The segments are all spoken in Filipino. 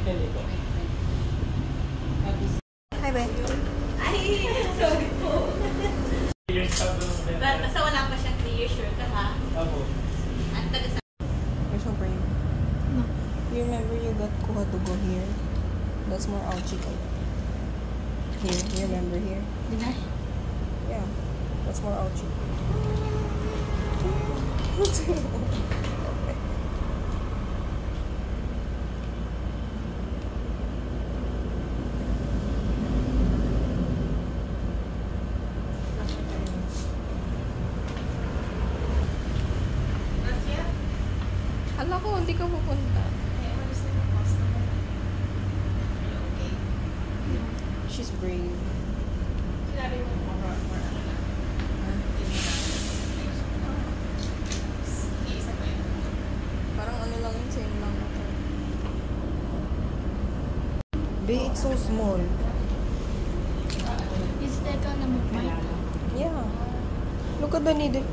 Hi, Ben. Ay, sorry po. Basta wala pa siyang 3 years, sure ka ha? Opo. At taga sa... Where's your brain? No. You remember you got kuha dugo here? That's more ouchy. Here, you remember here? Did I? Yeah, that's more ouchy. Hala ko, hindi ka pupunta. She's brave. Parang ano lang yun, same lang ito. Babe, it's so small. Is that on the mukbang? Yeah. Look at the needle.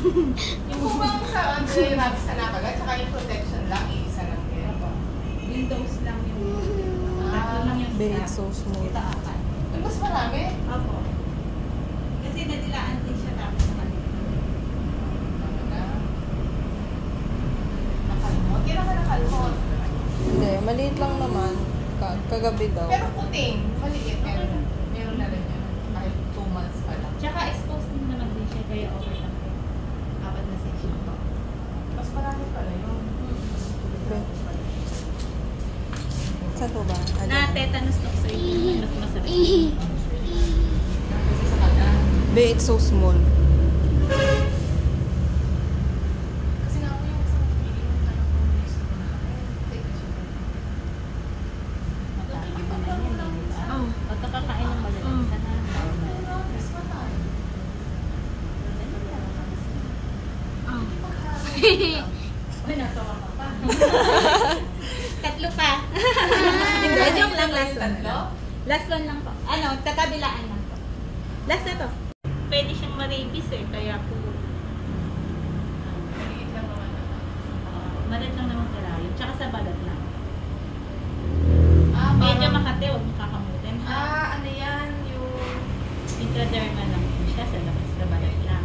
Yung bubang sa Rab sa nakagat, saka yung protection lang, iisa lang yun. Windows lang yung... Tatlo lang yung Babe, it's so small. Yung mas marami? Opo. Kasi nadilaan din siya tapos sa kanila. Nakalmot? Kailan ka nakalmot? Hindi, maliit lang naman. Kagabi daw. Pero puting, maliit. Meron na rin yun. Kahit 2 months pa lang. Tsaka exposed din naman din siya, kaya okay lang po. 4 na section po. Mas marami pala yun. Saan po ba? Na tetanus toxoid, mas masakit. Kasi sa kanya. Babe, it's so small. Kasi nga po yung isang feeling ng anak ko na gusto ko na take a sugar. Matapos pa na yan, di ba? Oh. Pagkakakain ng malalagsa na. Mas matay. Oh. Ay, natawa ka pa. Tatlo pa. Hindi, joke lang, last one. Tatlo? Last one lang po. Ano, kakabilaan lang po. Last na to. Pwede siyang ma-rabies eh, kaya po. Maliit lang naman naman. Malit lang naman kalayo. Tsaka sa balat lang. Medyo Parang- makate, huwag mo kakamutin. ano yan? Yung Intradermal lang po siya sa labas sa balat lang.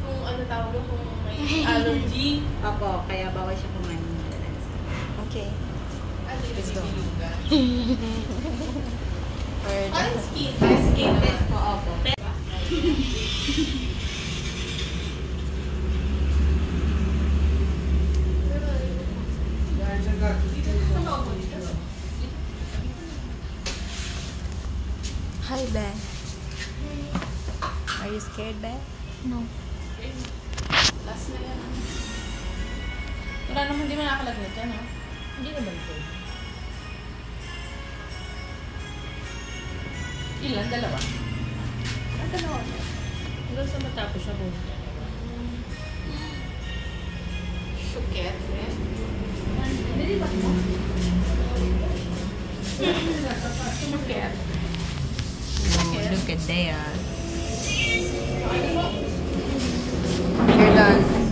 kung ano tawag mo, kung may allergy. Opo, kaya bawal siya kumain ng malalagsa. Okay. Ano yung Let's go. bibilugan? Or Parang skin. Skin test po, opo. Hi, Ben. Are you scared, Ben? No. Last na yan. Wala naman, hindi mo nakakalagnat yan, ha? Hindi naman po. Ilan? Dalawa? Dalawa po. Hanggang sa matapos siya po. Suket, eh? Suket. Oh, look at that. You're done.